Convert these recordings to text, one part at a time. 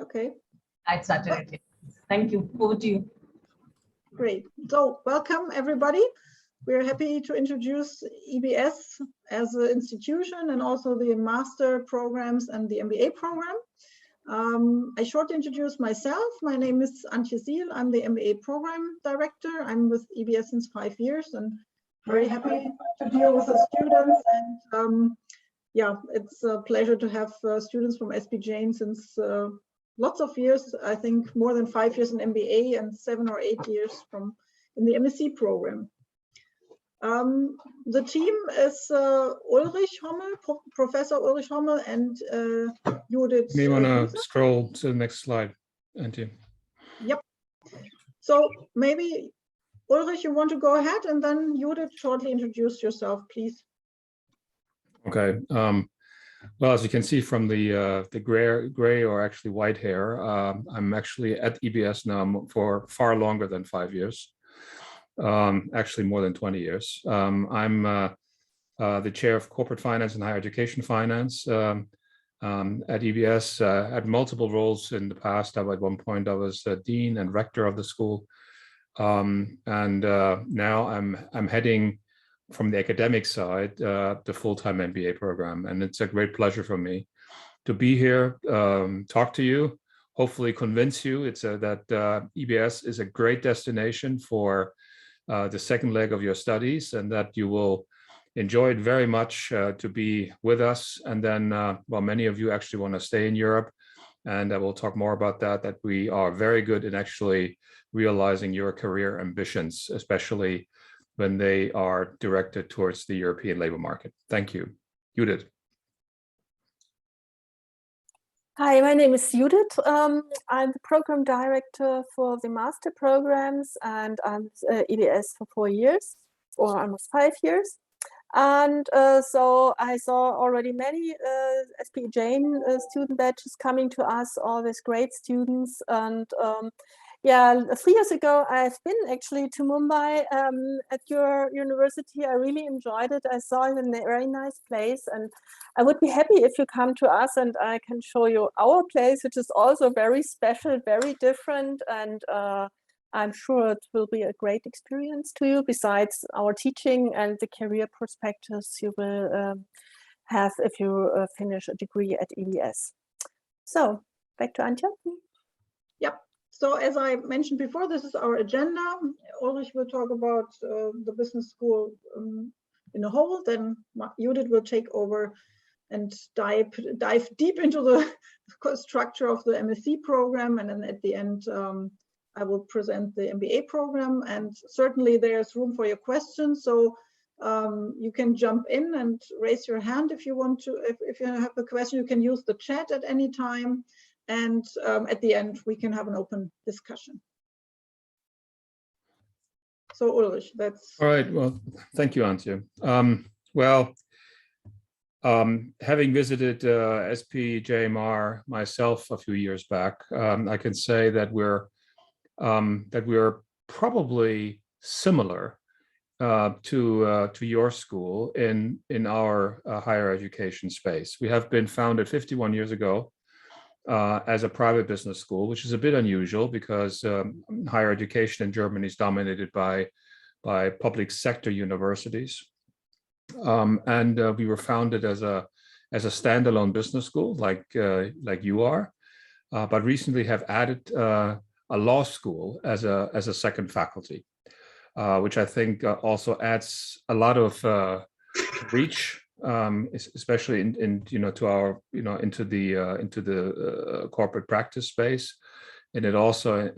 Okay. I'd started. Thank you. Over to you. Great. So welcome, everybody. We're happy to introduce EBS as an institution and also the master programs and the MBA program. I shortly introduce myself. My name is Antje Siel. I'm the MBA program director. I'm with EBS since 5 years and very happy to deal with the students. And yeah, it's a pleasure to have students from SPJIMR since lots of years. I think more than 5 years in MBA and 7 or 8 years in the MSc program. The team is Ulrich Hommel, Professor Ulrich Hommel, and Judith. You may want to scroll to the next slide, Antje. Yep. So maybe Ulrich, you want to go ahead, and then Judith, shortly introduce yourself, please. Okay. Well, as you can see from the gray or actually white hair, I'm actually at EBS now for far longer than 5 years. Actually more than 20 years. I'm the chair of corporate finance and higher education finance at EBS. Had multiple roles in the past. At one point, I was dean and rector of the school, and now I'm heading from the academic side the full-time MBA program, and it's a great pleasure for me to be here, talk to you, hopefully convince you that EBS is a great destination for the second leg of your studies, and that you will enjoy it very much to be with us. And then, well, many of you actually want to stay in Europe, and I will talk more about that we are very good in actually realizing your career ambitions, especially when they are directed towards the European labor market. Thank you. Judith. Hi, my name is Judith. I'm the program director for the master programs, and I'm EBS for 4 years, or almost 5 years. And so I saw already many SPJIMR student batches coming to us, all these great students. And yeah, 3 years ago, I've been actually to Mumbai at your university. I really enjoyed it. I saw it in a very nice place, and I would be happy if you come to us and I can show you our place, which is also very special, very different, and I'm sure it will be a great experience to you, besides our teaching and the career perspectives you will have if you finish a degree at EBS. So back to Antje. Yep. So as I mentioned before, this is our agenda. Ulrich will talk about the business school in a whole, then Judith will take over and dive deep into the structure of the MSc program, and then at the end I will present the MBA program, and certainly there's room for your questions, so you can jump in and raise your hand if you want to. If you have a question, you can use the chat at any time, and at the end we can have an open discussion. So Ulrich, that's all right. Well, thank you, Antje. Having visited SPJIMR myself a few years back, I can say that we're probably similar to your school in our higher education space. We have been founded 51 years ago as a private business school, which is a bit unusual because higher education in Germany is dominated by public sector universities. And we were founded as a standalone business school, like you are, but recently have added a law school as a second faculty, which I think also adds a lot of reach, especially to our into the corporate practice space, and it also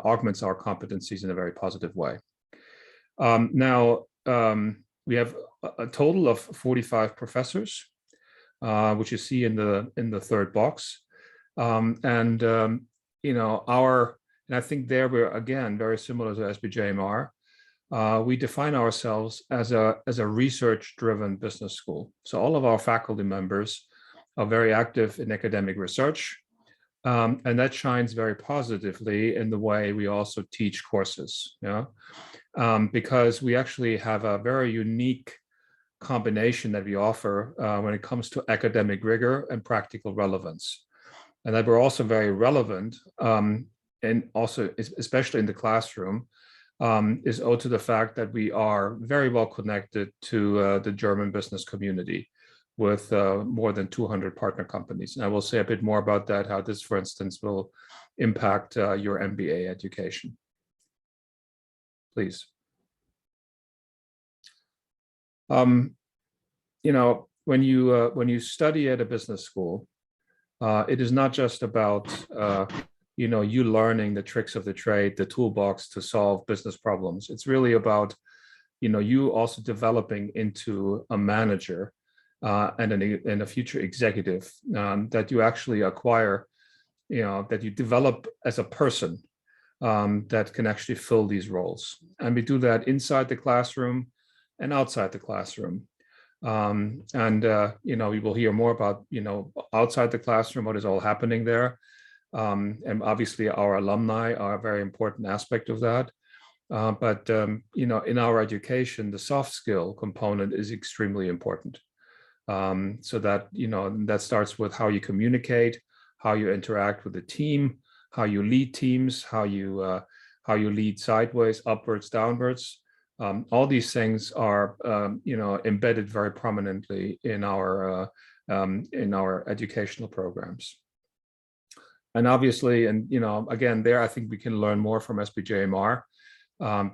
augments our competencies in a very positive way. Now we have a total of 45 professors, which you see in the third box, and I think there we're again very similar to SPJIMR. We define ourselves as a research-driven business school. So all of our faculty members are very active in academic research, and that shines very positively in the way we also teach courses. Because we actually have a very unique combination that we offer when it comes to academic rigor and practical relevance. and that we're also very relevant, and also especially in the classroom, is owed to the fact that we are very well connected to the German business community with more than 200 partner companies. And I will say a bit more about that, how this, for instance, will impact your MBA education. Please. You know, when you study at a business school, it is not just about you know, you learning the tricks of the trade, the toolbox to solve business problems. It's really about, you know, you also developing into a manager and a future executive that you actually acquire, you know, that you develop as a person that can actually fill these roles. And we do that inside the classroom and outside the classroom. You know, we will hear more about, you know, outside the classroom, what is all happening there. And obviously our alumni are a very important aspect of that. You know, in our education, the soft skill component is extremely important. So that, you know, that starts with how you communicate, how you interact with the team, how you lead teams, how you lead sideways, upwards, downwards. All these things are, you know, embedded very prominently in our educational programs. And obviously, and you know, again, there I think we can learn more from SPJIMR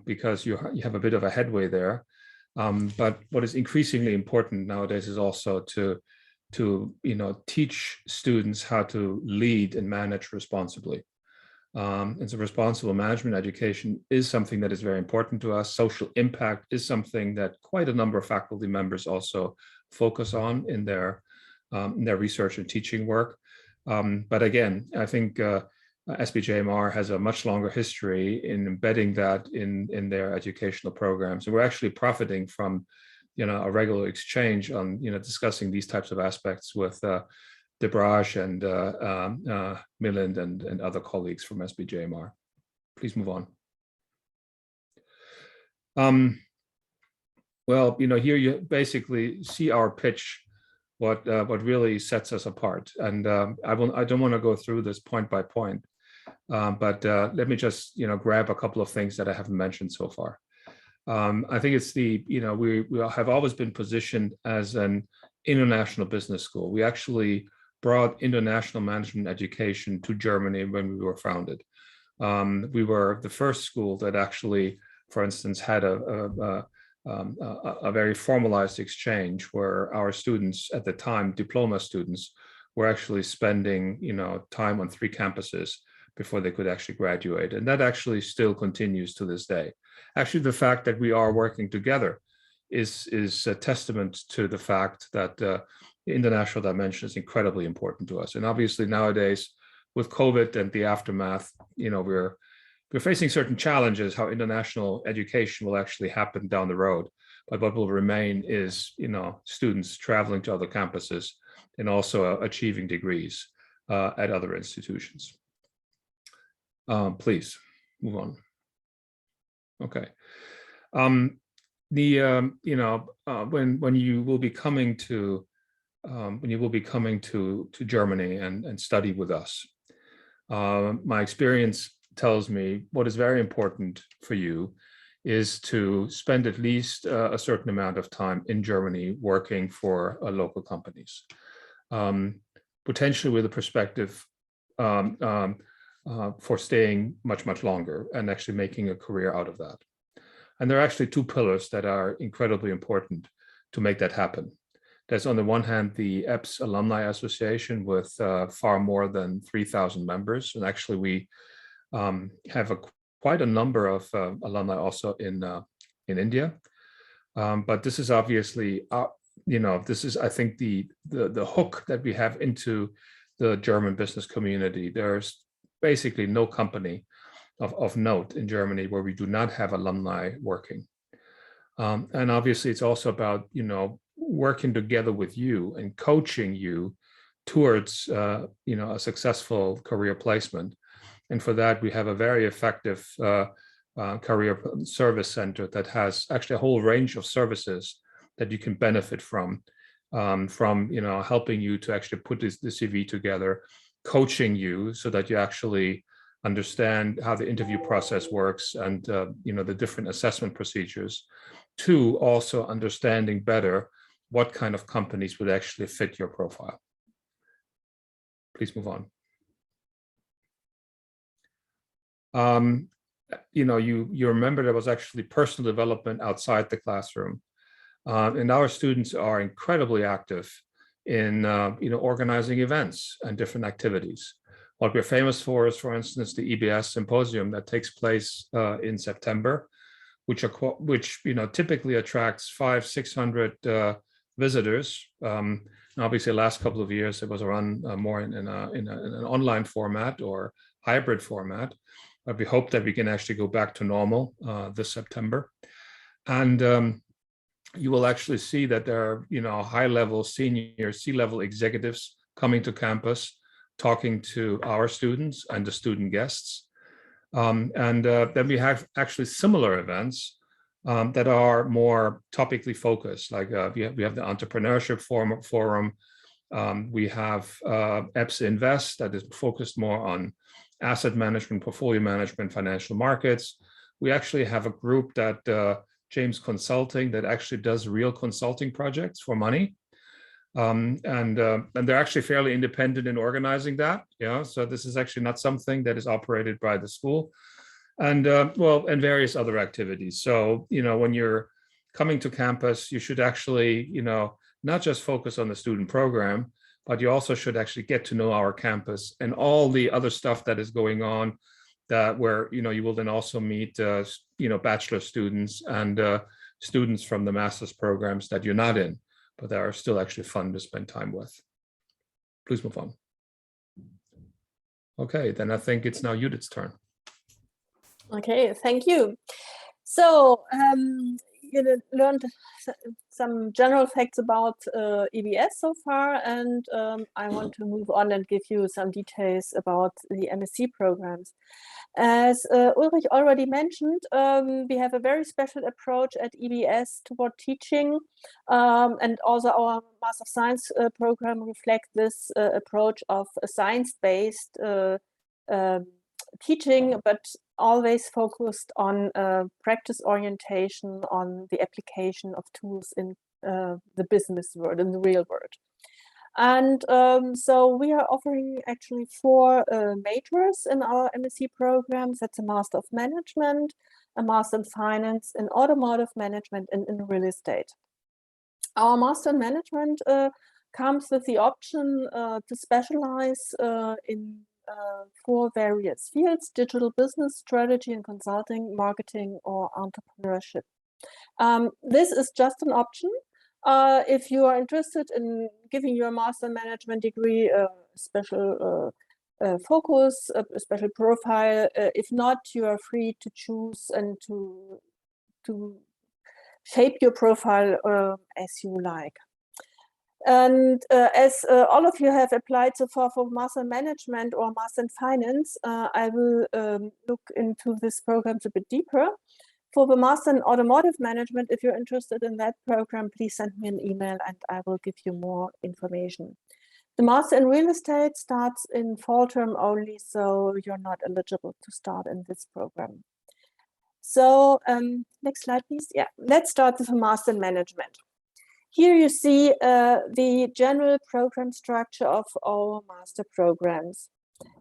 because you have a bit of a headway there. But what is increasingly important nowadays is also to you know, teach students how to lead and manage responsibly. And so responsible management education is something that is very important to us. Social impact is something that quite a number of faculty members also focus on in their research and teaching work. But again, I think SPJIMR has a much longer history in embedding that in their educational programs. And we're actually profiting from, you know, a regular exchange on, you know, discussing these types of aspects with Debraj and Milind and other colleagues from SPJIMR. Please move on. Well, you know, here you basically see our pitch, what really sets us apart. And I don't want to go through this point by point, but let me just, you know, grab a couple of things that I haven't mentioned so far. I think it's the, you know, we have always been positioned as an international business school. We actually brought international management education to Germany when we were founded. We were the first school that actually, for instance, had a very formalized exchange where our students at the time, diploma students, were actually spending, you know, time on 3 campuses before they could actually graduate. And that actually still continues to this day. Actually, the fact that we are working together is a testament to the fact that the international dimension is incredibly important to us. And obviously nowadays with COVID and the aftermath, you know, we're facing certain challenges, how international education will actually happen down the road. But what will remain is, you know, students traveling to other campuses and also achieving degrees at other institutions. Please move on. Okay. You know, when you will be coming to Germany and study with us, my experience tells me what is very important for you is to spend at least a certain amount of time in Germany working for local companies, potentially with a perspective for staying much longer and actually making a career out of that. And there are actually 2 pillars that are incredibly important to make that happen. There's on the one hand, the Ebs Alumni Association with far more than 3,000 members. And actually we have quite a number of alumni also in India. But this is obviously, you know, this is, I think, the hook that we have into the German business community. There's basically no company of note in Germany where we do not have alumni working. And obviously it's also about, you know, working together with you and coaching you towards, you know, a successful career placement. And for that, we have a very effective career service center that has actually a whole range of services that you can benefit from you know, helping you to actually put the CV together, coaching you so that you actually understand how the interview process works and the different assessment procedures, to also understanding better what kind of companies would actually fit your profile. Please move on. You remember there was actually personal development outside the classroom, and our students are incredibly active in organizing events and different activities. What we're famous for is, for instance, the EBS Symposium that takes place in September, which typically attracts 500-600 visitors. And obviously, the last couple of years it was run more in an online format or hybrid format. But we hope that we can actually go back to normal this September. And you will actually see that there are high-level senior C-level executives coming to campus, talking to our students and the student guests. Then we have actually similar events that are more topically focused, like we have the Entrepreneurship Forum. We have Ebs Invest that is focused more on asset management, portfolio management, financial markets. We actually have a group that James Consulting that actually does real consulting projects for money. And they're actually fairly independent in organizing that. Yeah, so this is actually not something that is operated by the school. And and various other activities. So, when you're coming to campus, you should actually, not just focus on the student program, but you also should actually get to know our campus and all the other stuff that is going on, where you will then also meet bachelor students and students from the master's programs that you're not in, but that are still actually fun to spend time with. Please move on. Okay, then I think it's now Judith's turn. Okay, thank you. So you learned some general facts about EBS so far, and I want to move on and give you some details about the MSc programs. As Ulrich already mentioned, we have a very special approach at EBS toward teaching, and also our Master of Science program reflects this approach of a science-based teaching, but always focused on practice orientation, on the application of tools in the business world, in the real world. And so we are offering actually 4 majors in our MSc programs. That's a Master of Management, a Master in Finance, in Automotive Management, and in Real Estate. Our Master in Management comes with the option to specialize in 4 various fields: digital business, strategy and consulting, marketing, or entrepreneurship. This is just an option. If you are interested in giving your Master in Management degree a special focus, a special profile, if not, you are free to choose and to shape your profile as you like. And as all of you have applied so far for Master in Management or Master in Finance, I will look into this program a bit deeper. For the Master in Automotive Management, if you're interested in that program, please send me an email and I will give you more information. The Master in Real Estate starts in fall term only, so you're not eligible to start in this program. So next slide, please. Yeah, let's start with the Master in Management. Here you see the general program structure of our master programs.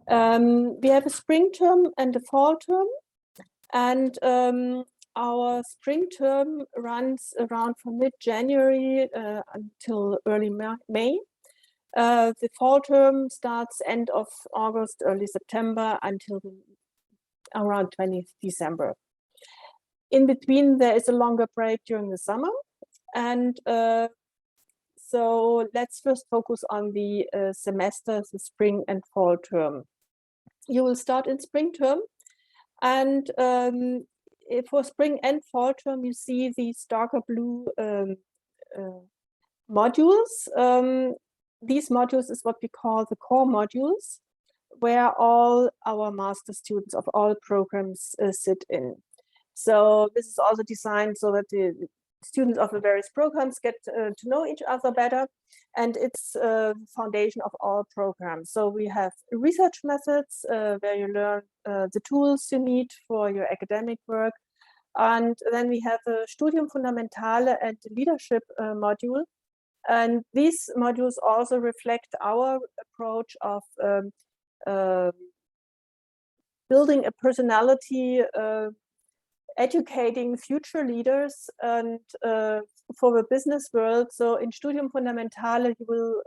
We have a spring term and a fall term, and our spring term runs around from mid-January until early May. The fall term starts end of August, early September until around 20th December. In between, there is a longer break during the summer. And so let's first focus on the semesters, the spring and fall term. You will start in spring term, and for spring and fall term, you see these darker blue modules. These modules is what we call the core modules, where all our master students of all programs sit in. So this is also designed so that the students of the various programs get to know each other better, and it's the foundation of all programs. So we have research methods where you learn the tools you need for your academic work, and then we have a Studium Fundamentale and Leadership module, and these modules also reflect our approach of building a personality, educating future leaders, and for the business world. So in Studium Fundamentale, you will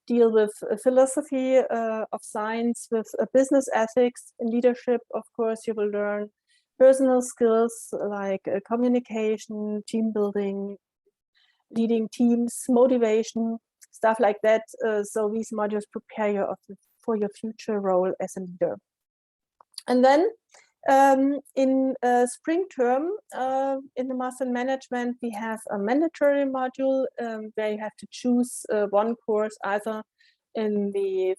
deal with philosophy of science, with business ethics. In leadership, of course, you will learn personal skills like communication, team building, leading teams, motivation, stuff like that. So these modules prepare you for your future role as a leader. And then in spring term, in the Master in Management, we have a mandatory module where you have to choose one course either in the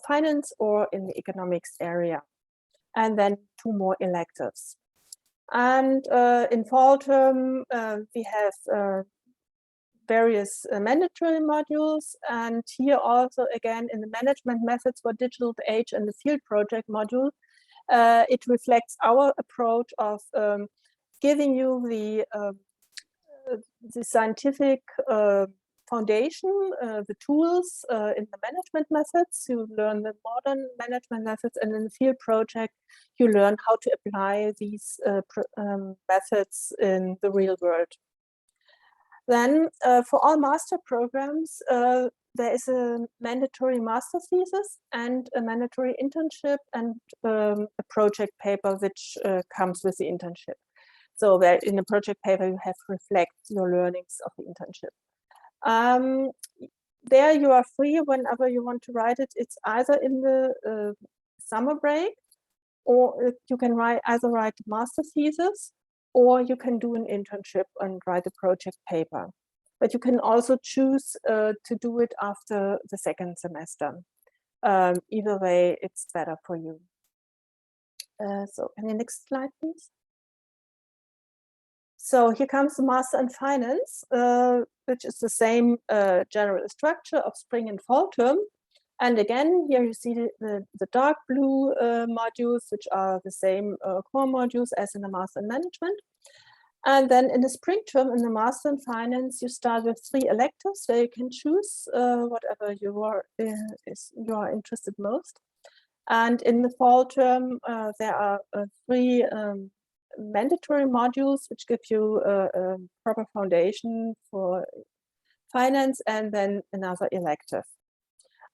finance or in the economics area, and then 2 more electives. And in fall term, we have various mandatory modules, and here also again in the management methods for digital age and the field project module, it reflects our approach of giving you the scientific foundation, the tools in the management methods. You learn the modern management methods, and in the field project, you learn how to apply these methods in the real world. Then for all master programs, there is a mandatory master thesis and a mandatory internship and a project paper which comes with the internship. So that in the project paper, you have to reflect your learnings of the internship. There you are free whenever you want to write it. It's either in the summer break, or you can either write the master thesis, or you can do an internship and write a project paper. But you can also choose to do it after the second semester. Either way, it's better for you. So can you next slide, please? So here comes the Master in Finance, which is the same general structure of spring and fall term. And again, here you see the dark blue modules, which are the same core modules as in the Master in Management. And then in the spring term, in the Master in Finance, you start with 3 electives where you can choose whatever you are interested most. And in the fall term, there are 3 mandatory modules which give you a proper foundation for finance, and then another elective.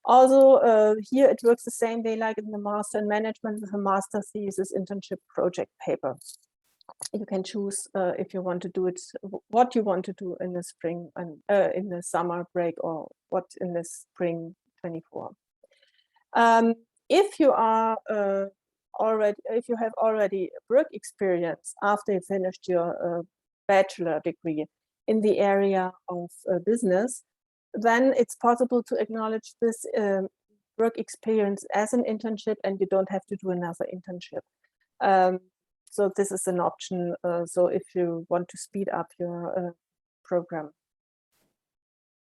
Also, here it works the same way like in the Master in Management with a master thesis, internship, project paper. You can choose if you want to do it, what you want to do in the spring and in the summer break, or what in the spring 24. If you are if you have already work experience after you finished your bachelor degree in the area of business, then it's possible to acknowledge this work experience as an internship, and you don't have to do another internship. So this is an option. So if you want to speed up your program.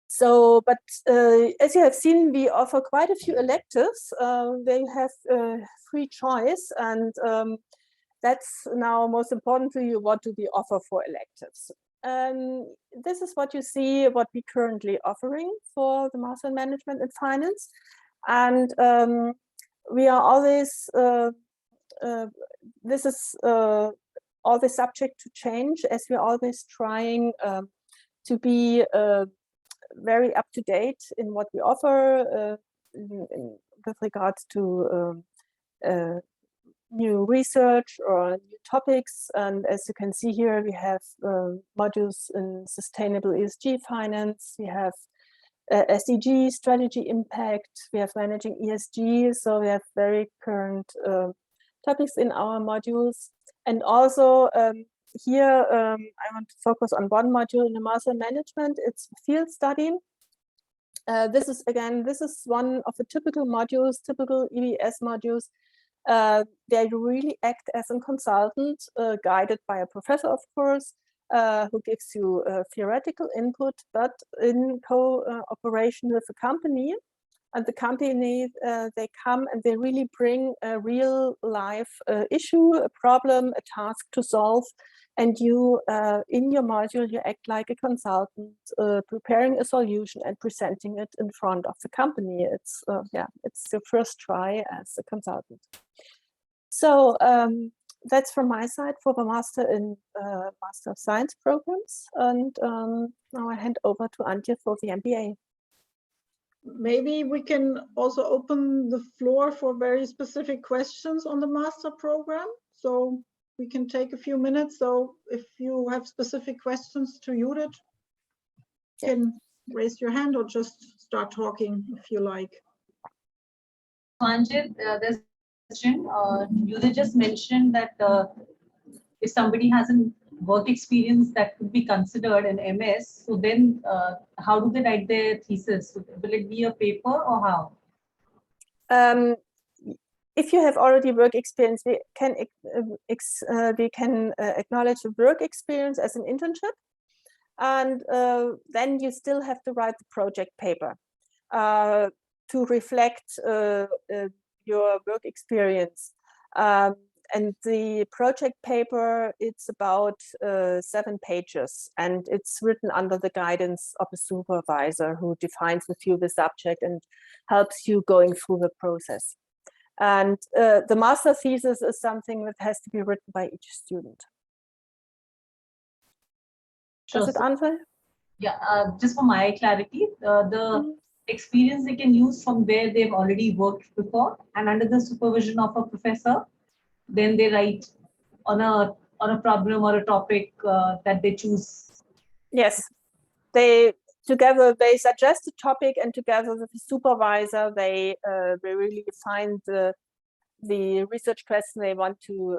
So, but as you have seen, we offer quite a few electives. They have free choice, and that's now most important to you. What do we offer for electives? This is what you see, what we currently offering for the Master in Management and Finance. And we are always, this is always subject to change, as we're always trying to be very up to date in what we offer with regards to new research or new topics. And as you can see here, we have modules in sustainable ESG finance, we have SDG, strategy impact, we have managing ESG, so we have very current topics in our modules. And also here I want to focus on one module in the Master in Management. It's field study. This is one of the typical modules, typical EBS modules. They really act as a consultant, guided by a professor, of course, who gives you theoretical input, but in cooperation with the company. And the company, they come and they really bring a real life issue, a problem, a task to solve. And you, in your module, you act like a consultant, preparing a solution and presenting it in front of the company. It's it's your first try as a consultant. So that's from my side for the Master in Master of Science programs. And now I hand over to Antje for the MBA. Maybe we can also open the floor for very specific questions on the master program. So we can take a few minutes. So if you have specific questions to Judith, you can raise your hand or just start talking if you like. Anjit, there's a question. Judith just mentioned that if somebody has a work experience that could be considered an MS, so then how do they write their thesis? Will it be a paper or how? If you have already work experience, we can acknowledge the work experience as an internship, and then you still have to write the project paper to reflect your work experience. And the project paper, it's about 7 pages, and it's written under the guidance of a supervisor who defines with you the subject and helps you going through the process. And the master thesis is something that has to be written by each student. Does it answer? Yeah, just for my clarity, the experience they can use from where they've already worked before and under the supervision of a professor, then they write on a problem or a topic that they choose. Yes, they suggest a topic, and together with the supervisor, they really find the research question they want to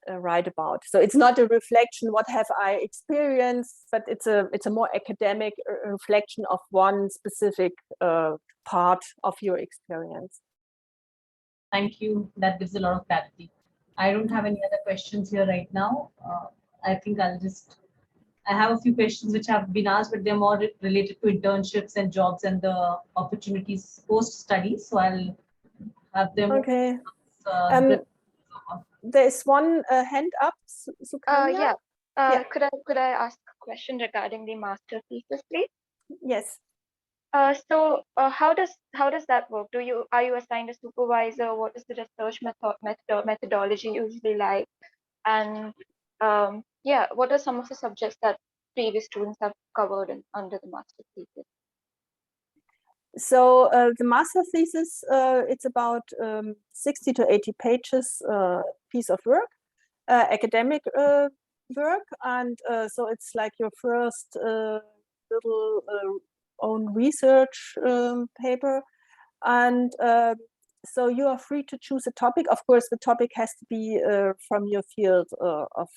write about. So it's not a reflection, what have I experienced, but it's a more academic reflection of one specific part of your experience. Thank you. That gives a lot of clarity. I don't have any other questions here right now. I think I have a few questions which have been asked, but they're more related to internships and jobs and the opportunities post-study. So I'll have them. Okay. There's one hand up. Yeah. Could I ask a question regarding the master thesis, please? Yes. So how does that work? Are you assigned a supervisor? What is the research methodology usually like? And what are some of the subjects that previous students have covered under the master thesis? So the master thesis, it's about 60 to 80 pages piece of work, academic work, and so it's like your first little own research paper, and so you are free to choose a topic. Of course, the topic has to be from your field of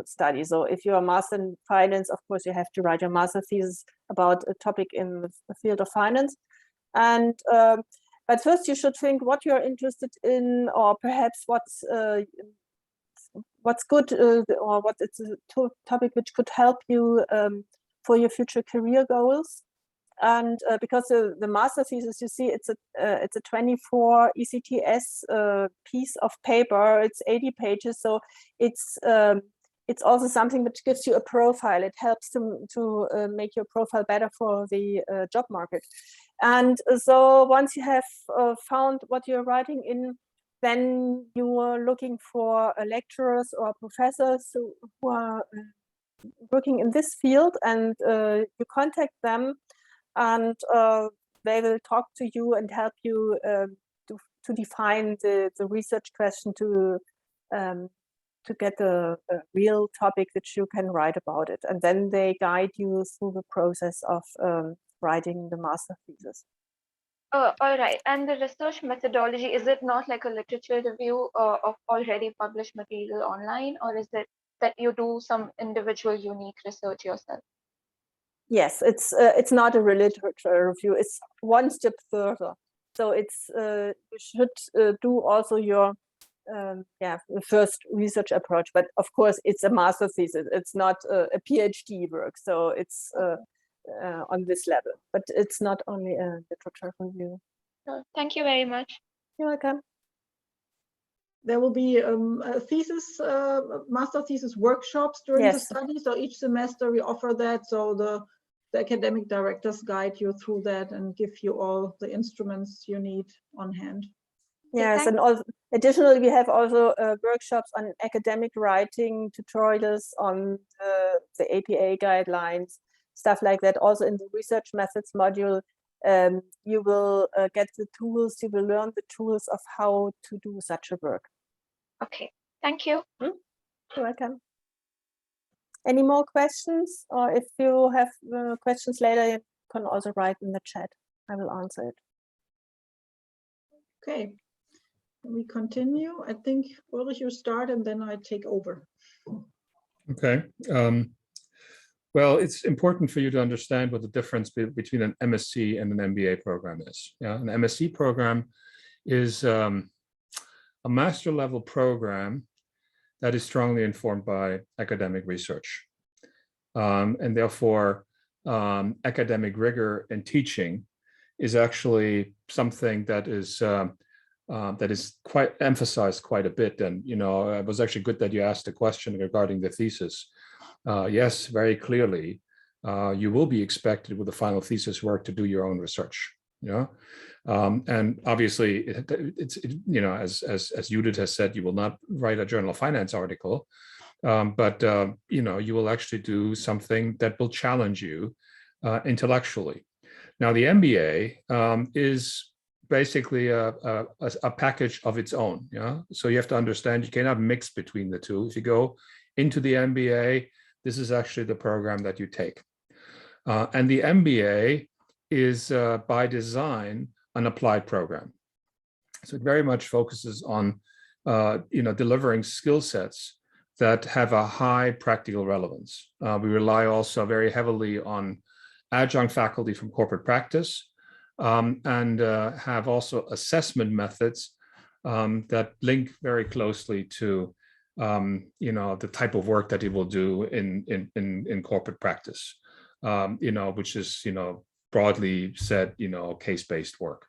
study. So if you're a master in finance, of course, you have to write your master thesis about a topic in the field of finance. And but first you should think what you're interested in, or perhaps what's good, or what it's a topic which could help you for your future career goals. And because the master thesis, you see, it's a 24 ECTS piece of paper. It's 80 pages, so it's also something which gives you a profile. It helps to make your profile better for the job market. And so once you have found what you're writing in, then you are looking for lecturers or professors who are working in this field, and you contact them, and they will talk to you and help you to define the research question to get a real topic that you can write about it. And then they guide you through the process of writing the master thesis. All right. And the research methodology, is it not like a literature review of already published material online, or is it that you do some individual unique research yourself? Yes, it's not a literature review. It's one step further. So it's you should do also your yeah, the first research approach. But of course, it's a master thesis. It's not a PhD work, so it's on this level. But it's not only a literature review. Thank you very much. You're welcome. There will be a thesis, master thesis workshops during the study. So each semester we offer that. So the academic directors guide you through that and give you all the instruments you need on hand. Yes, and also additionally, we have also workshops on academic writing, tutorials on the APA guidelines, stuff like that. Also in the research methods module, you will get the tools, you will learn the tools of how to do such a work. Okay, thank you. You're welcome. Any more questions? Or if you have questions later, you can also write in the chat. I will answer it. Okay, we continue. I think, Ulrich, you start and then I take over. Okay. Well, it's important for you to understand what the difference between an MSc and an MBA program is. Yeah, an MSc program is a master level program that is strongly informed by academic research. And therefore, academic rigor in teaching is actually something that is quite emphasized quite a bit. And, you know, it was actually good that you asked a question regarding the thesis. Yes, very clearly, you will be expected with the final thesis work to do your own research. You know, and obviously, it's you know, as Judith has said, you will not write a journal of finance article, but you know, you will actually do something that will challenge you intellectually. Now, the MBA is basically a package of its own. Yeah, so you have to understand you cannot mix between the two. If you go into the MBA, this is actually the program that you take, and the MBA is by design an applied program. So it very much focuses on you know, delivering skill sets that have a high practical relevance. We rely also very heavily on adjunct faculty from corporate practice, and have also assessment methods that link very closely to you know, the type of work that you will do in corporate practice. You know, which is, you know, broadly said, you know, case-based work,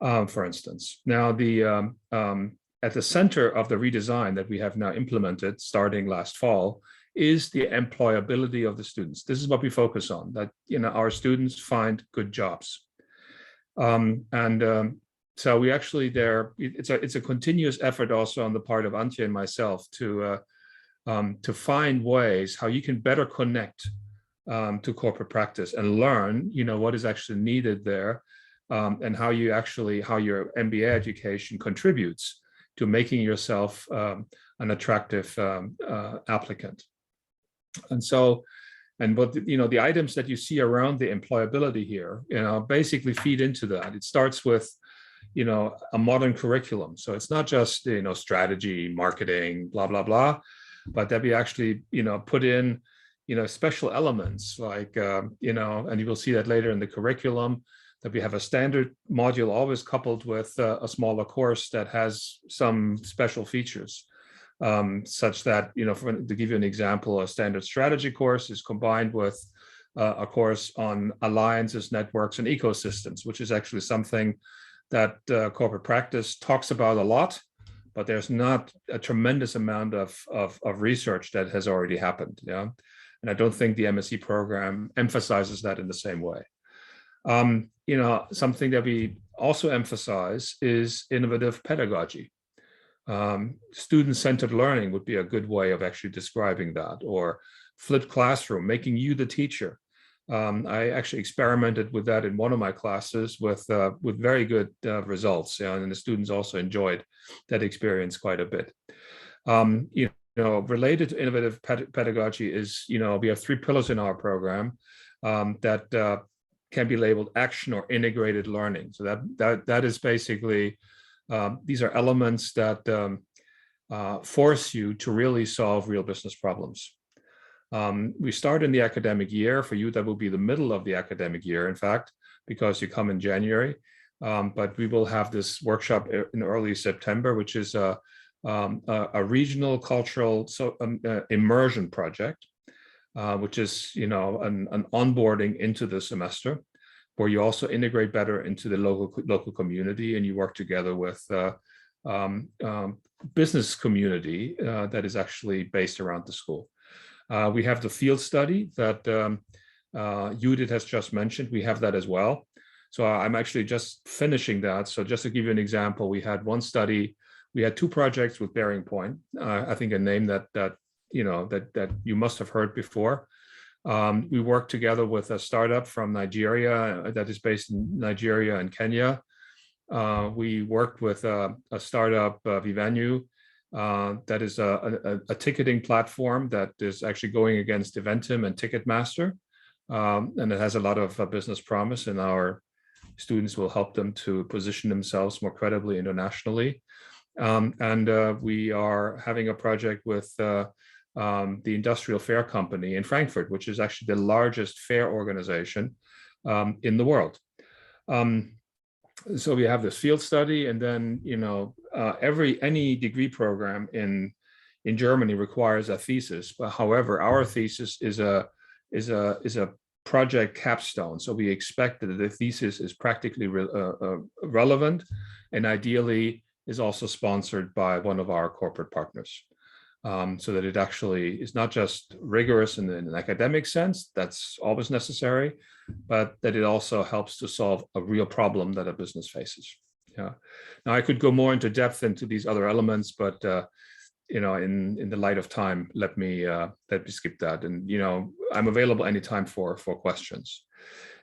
for instance. Now, at the center of the redesign that we have now implemented starting last fall is the employability of the students. This is what we focus on, that, you know, our students find good jobs. So we actually it's a continuous effort also on the part of Antje and myself to find ways how you can better connect to corporate practice and learn, you know, what is actually needed there, and how your MBA education contributes to making yourself an attractive applicant. And so, and what, you know, the items that you see around the employability here, you know, basically feed into that. It starts with, you know, a modern curriculum. So it's not just, you know, strategy, marketing, blah, blah, blah, but that we actually, you know, put in, you know, special elements like, you know, and you will see that later in the curriculum, that we have a standard module always coupled with a smaller course that has some special features, such that, you know, to give you an example, a standard strategy course is combined with a course on alliances, networks, and ecosystems, which is actually something that corporate practice talks about a lot, but there's not a tremendous amount of research that has already happened. Yeah. And I don't think the MSc program emphasizes that in the same way. You know, something that we also emphasize is innovative pedagogy. Student-centered learning would be a good way of actually describing that, or flipped classroom, making you the teacher. I actually experimented with that in one of my classes with very good results, and the students also enjoyed that experience quite a bit. You know, related to innovative pedagogy is, you know, we have 3 pillars in our program that can be labeled action or integrated learning. So that is basically, these are elements that force you to really solve real business problems. We start in the academic year. For you, that will be the middle of the academic year, in fact, because you come in January. But we will have this workshop in early September, which is a a regional cultural immersion project, which is, you know, an onboarding into the semester, where you also integrate better into the local community, and you work together with business community that is actually based around the school. We have the field study that Judith has just mentioned. We have that as well. So I'm actually just finishing that. So just to give you an example, we had one study, we had two projects with Bearing Point. I think a name that you must have heard before. We worked together with a startup from Nigeria that is based in Nigeria and Kenya. We worked with a startup, Vivenue, that is a ticketing platform that is actually going against Eventim and Ticketmaster. And it has a lot of business promise, and our students will help them to position themselves more credibly internationally. We are having a project with the Industrial Fair Company in Frankfurt, which is actually the largest fair organization in the world. So we have this field study, and then, you know, any degree program in Germany requires a thesis. But however, our thesis is a project capstone. So we expect that the thesis is practically relevant, and ideally is also sponsored by one of our corporate partners. So that it actually is not just rigorous in an academic sense, that's always necessary, but that it also helps to solve a real problem that a business faces. Yeah. Now I could go more into depth into these other elements, but you know, in the light of time, let me skip that. And you know, I'm available anytime for questions.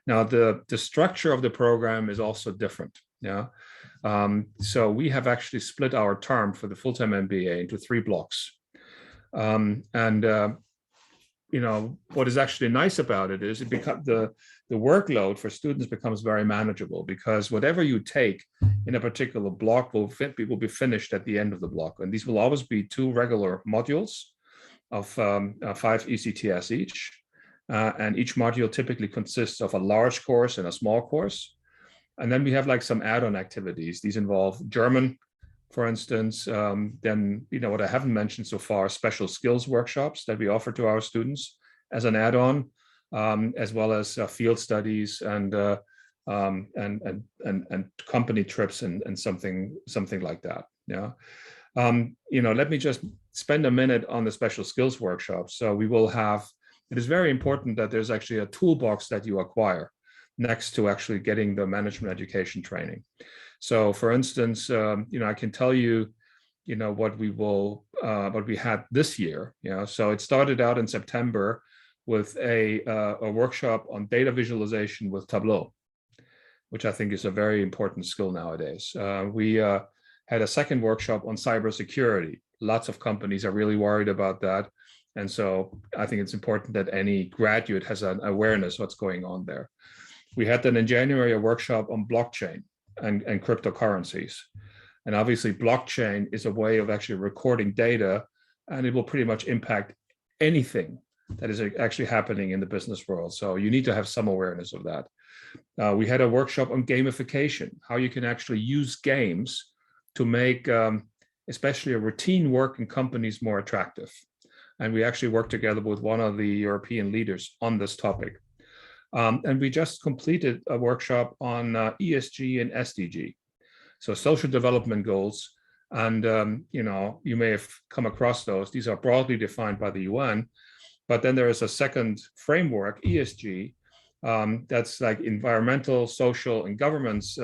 Now the structure of the program is also different. Yeah. So we have actually split our term for the full-time MBA into 3 blocks. You know, what is actually nice about it is the workload for students becomes very manageable, because whatever you take in a particular block will be finished at the end of the block. And these will always be 2 regular modules of 5 ECTS each. And each module typically consists of a large course and a small course. And then we have like some add-on activities. These involve German, for instance. Then, you know, what I haven't mentioned so far, special skills workshops that we offer to our students as an add-on, as well as field studies and company trips and something like that. Yeah. You know, let me just spend a minute on the special skills workshops. So we will have, it is very important that there's actually a toolbox that you acquire next to actually getting the management education training. So for instance, you know, I can tell you, you know, what we had this year. You know, so it started out in September with a workshop on data visualization with Tableau, which I think is a very important skill nowadays. We had a second workshop on cybersecurity. Lots of companies are really worried about that. And so I think it's important that any graduate has an awareness of what's going on there. We had then in January a workshop on blockchain and cryptocurrencies. And obviously blockchain is a way of actually recording data, and it will pretty much impact anything that is actually happening in the business world. So you need to have some awareness of that. We had a workshop on gamification, how you can actually use games to make especially a routine work in companies more attractive. And we actually worked together with one of the European leaders on this topic. And we just completed a workshop on ESG and SDG, so social development goals. And, you know, you may have come across those. These are broadly defined by the UN, but then there is a second framework, ESG, that's like environmental, social, and governance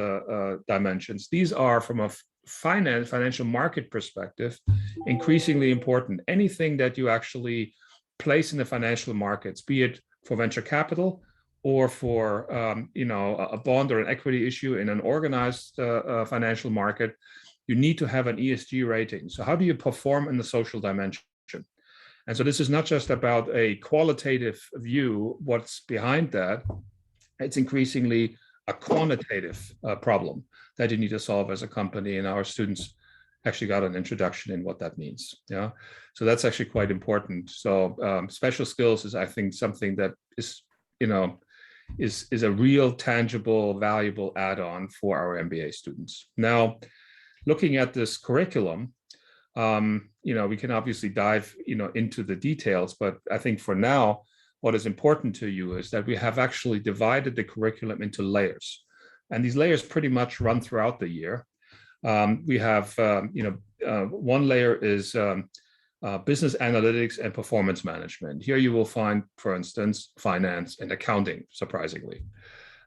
dimensions. These are from a financial market perspective, increasingly important. Anything that you actually place in the financial markets, be it for venture capital, or for you know, a bond or an equity issue in an organized financial market, you need to have an ESG rating. So how do you perform in the social dimension? And so this is not just about a qualitative view, what's behind that, it's increasingly a quantitative problem that you need to solve as a company, and our students actually got an introduction in what that means. Yeah, so that's actually quite important. So special skills is, I think, something that is, you know, is a real tangible, valuable add-on for our MBA students. Now, looking at this curriculum, We can obviously dive, into the details, but I think for now, what is important to you is that we have actually divided the curriculum into layers. And these layers pretty much run throughout the year. We have, one layer is business analytics and performance management. Here you will find, for instance, finance and accounting, surprisingly.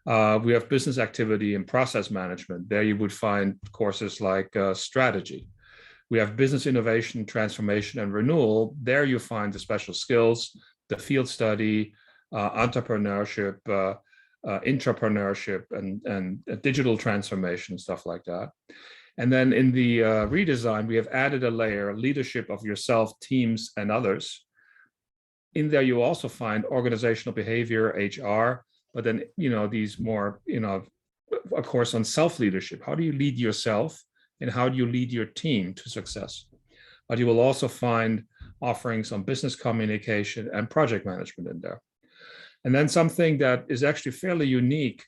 We have business activity and process management. There you would find courses like strategy. We have business innovation, transformation, and renewal. There you find the special skills, the field study, entrepreneurship, intrapreneurship, and digital transformation, stuff like that. And then in the redesign, we have added a layer, leadership of yourself, teams, and others. In there, you also find organizational behavior, HR, but then, these more, a course on self-leadership. How do you lead yourself and how do you lead your team to success? But you will also find offerings on business communication and project management in there. And then something that is actually fairly unique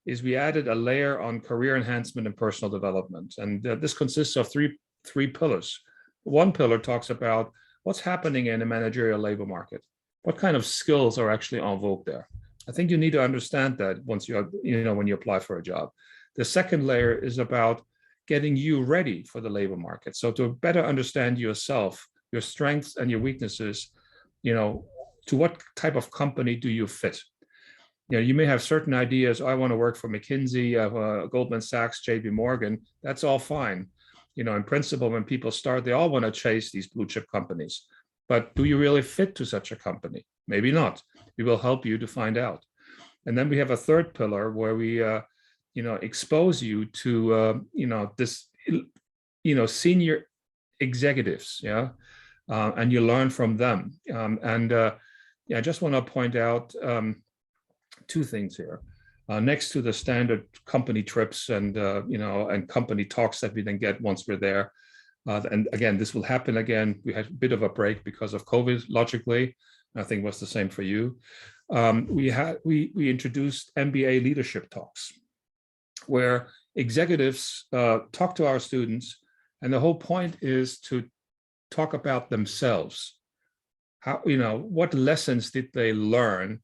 is we added a layer on career enhancement and personal development. And this consists of three pillars. One pillar talks about what's happening in a managerial labor market. What kind of skills are actually en vogue there? I think you need to understand that once when you apply for a job. The second layer is about getting you ready for the labor market. So to better understand yourself, your strengths and your weaknesses, to what type of company do you fit? You may have certain ideas. I want to work for McKinsey, Goldman Sachs, JP Morgan. That's all fine. In principle, when people start, they all want to chase these blue chip companies. But do you really fit to such a company? Maybe not. We will help you to find out. And then we have a third pillar where we, expose you to, this, senior executives, and you learn from them. I just want to point out two things here. Next to the standard company trips and and company talks that we then get once we're there. And again, this will happen again. We had a bit of a break because of COVID, logically. I think it was the same for you. We introduced MBA leadership talks, where executives talk to our students, and the whole point is to talk about themselves. How, what lessons did they learn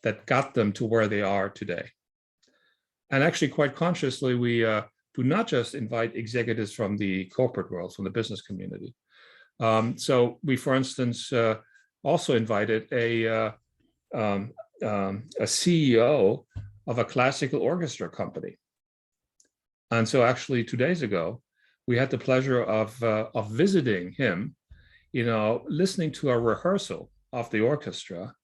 that got them to where they are today? And actually, quite consciously, we do not just invite executives from the corporate world, from the business community. So we, for instance, also invited a CEO of a classical orchestra company. And so actually 2 days ago, we had the pleasure of visiting him, listening to a rehearsal of the orchestra.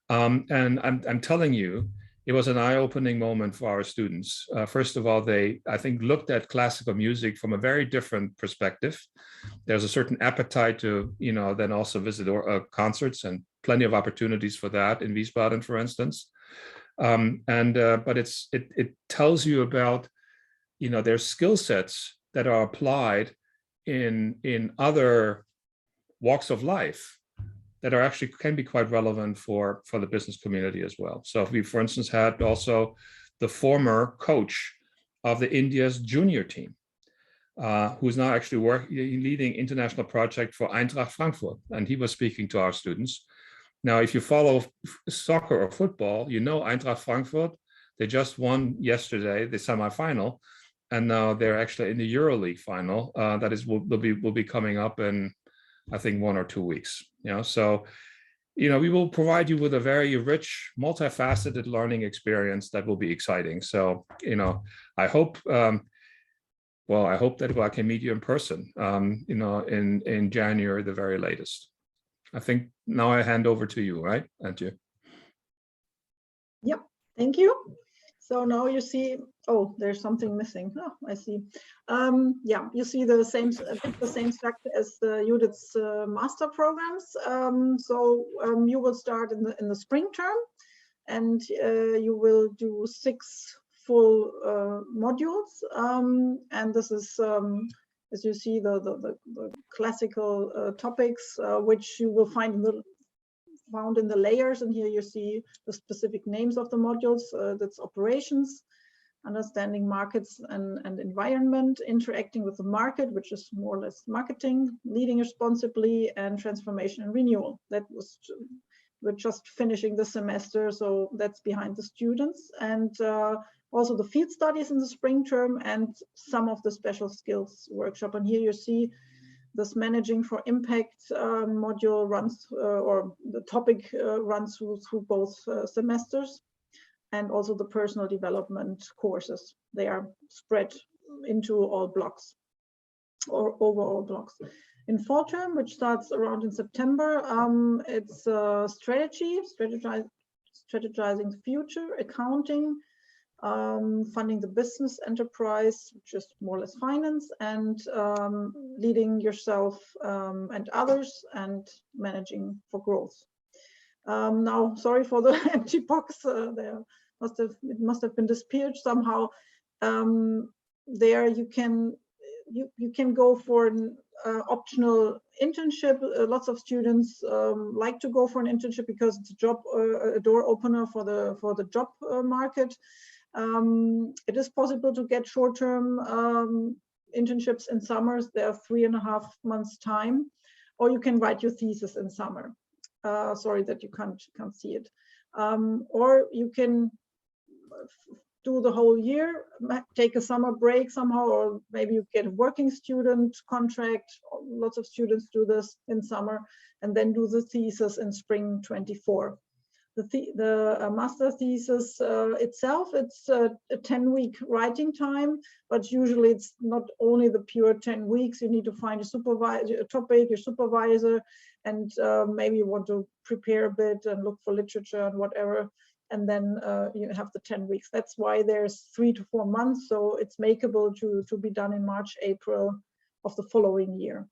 And I'm telling you, it was an eye-opening moment for our students. First of all, they, I think, looked at classical music from a very different perspective. There's a certain appetite to, then also visit concerts, and plenty of opportunities for that in Wiesbaden, for instance. But it tells you about, their skill sets that are applied in other walks of life that are actually can be quite relevant for the business community as well. So we, for instance, had also the former coach of the India's junior team, who's now actually leading international project for Eintracht Frankfurt, and he was speaking to our students. Now, if you follow soccer or football, Eintracht Frankfurt, they just won yesterday the semifinal, and now they're actually in the EuroLeague final. That is will be coming up in, I think, 1 or 2 weeks. So we will provide you with a very rich, multifaceted learning experience that will be exciting. So I hope I hope that I can meet you in person in January, the very latest. I think now I hand over to you, right, Antje? Yep, thank you. So now you see, oh, there's something missing. Oh, I see. Yeah, you see the same structure as Judith's master programs. So you will start in the spring term, and you will do 6 full modules. And this is, as you see, the classical topics, which you will find found in the layers. And here you see the specific names of the modules. That's operations, understanding markets and environment, interacting with the market, which is more or less marketing, leading responsibly, and transformation and renewal. We're just finishing the semester, so that's behind the students. And also the field studies in the spring term and some of the special skills workshop. And here you see this managing for impact module runs, or the topic runs through both semesters. And also the personal development courses. They are spread into all blocks or overall blocks. In fall term, which starts around in September, it's strategy, strategizing the future, accounting, funding the business enterprise, which is more or less finance, and leading yourself and others, and managing for growth. Now, sorry for the empty box. It must have been disappeared somehow. There you can go for an optional internship. Lots of students like to go for an internship because it's a door opener for the job market. It is possible to get short-term internships in summers. They are 3.5 months time, or you can write your thesis in summer. Sorry that you can't see it. Or you can do the whole year, take a summer break somehow, or maybe you get a working student contract. Lots of students do this in summer, and then do the thesis in spring 24. The master thesis itself, it's a 10-week writing time, but usually it's not only the pure 10 weeks. You need to find a supervisor, a topic, your supervisor, and maybe you want to prepare a bit and look for literature and whatever. And then you have the 10 weeks. That's why there's 3 to 4 months. So it's makeable to be done in March, April of the following year.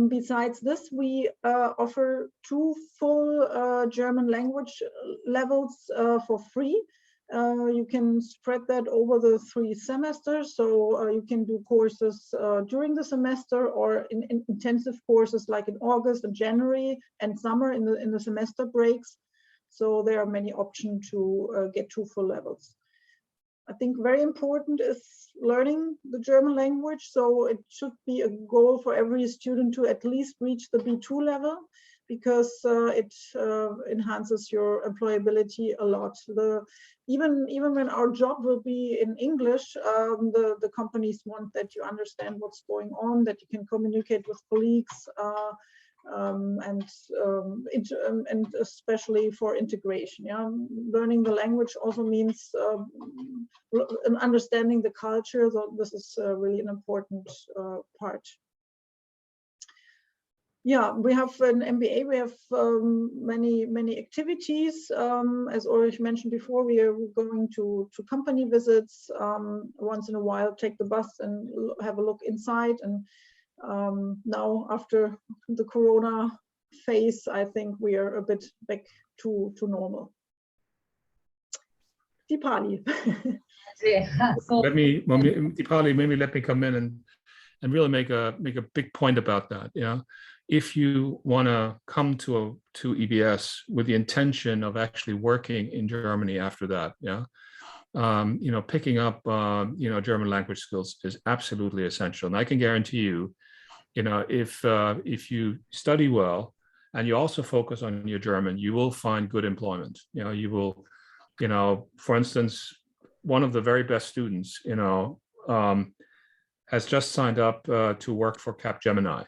Besides this, we offer 2 full German language levels for free. You can spread that over the 3 semesters. So you can do courses during the semester, or in intensive courses like in August and January and summer in the semester breaks. So there are many options to get 2 full levels. I think very important is learning the German language. So it should be a goal for every student to at least reach the B2 level, because it enhances your employability a lot. Even when our job will be in English, the companies want that you understand what's going on, that you can communicate with colleagues, and especially for integration. Yeah, learning the language also means understanding the culture. So this is really an important part. Yeah, we have an MBA. We have many activities. As Ulrich mentioned before, we are going to company visits once in a while. Take the bus and have a look inside. And now, after the Corona phase, I think we are a bit back to normal. Deepali. So, Deepali, maybe let me come in and really make a big point about that. Yeah, if you want to come to EBS with the intention of actually working in Germany after that, yeah, picking up German language skills is absolutely essential. And I can guarantee you, if you study well and you also focus on your German, you will find good employment. You will, for instance, one of the very best students, has just signed up to work for Capgemini.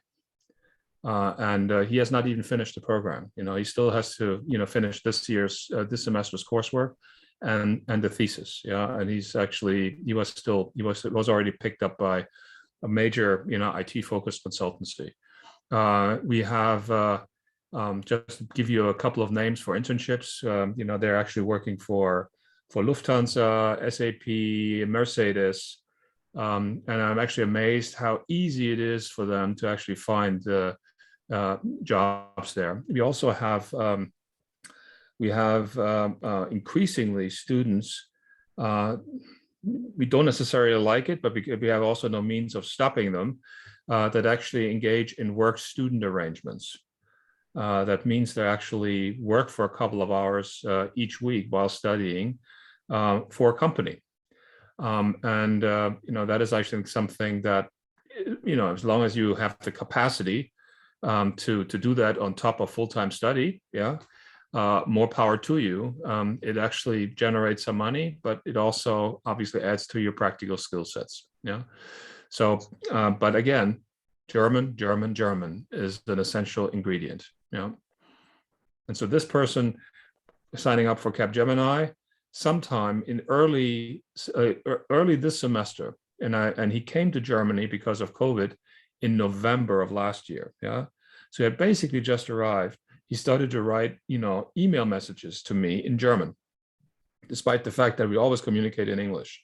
And he has not even finished the program. He still has to, finish this semester's coursework and the thesis. Yeah, and he was already picked up by a major, IT-focused consultancy. We have, just to give you a couple of names for internships, they're actually working for Lufthansa, SAP, Mercedes, and I'm actually amazed how easy it is for them to actually find jobs there. We also have increasingly students. We don't necessarily like it, but we have also no means of stopping them, that actually engage in work-student arrangements. That means they actually work for a couple of hours each week while studying for a company. That is actually something that, as long as you have the capacity to do that on top of full-time study, more power to you. It actually generates some money, but it also obviously adds to your practical skill sets. So, but again, German is an essential ingredient. And so this person signing up for Capgemini sometime in early this semester, and he came to Germany because of COVID in November of last year. So he had basically just arrived. He started to write, email messages to me in German, despite the fact that we always communicate in English.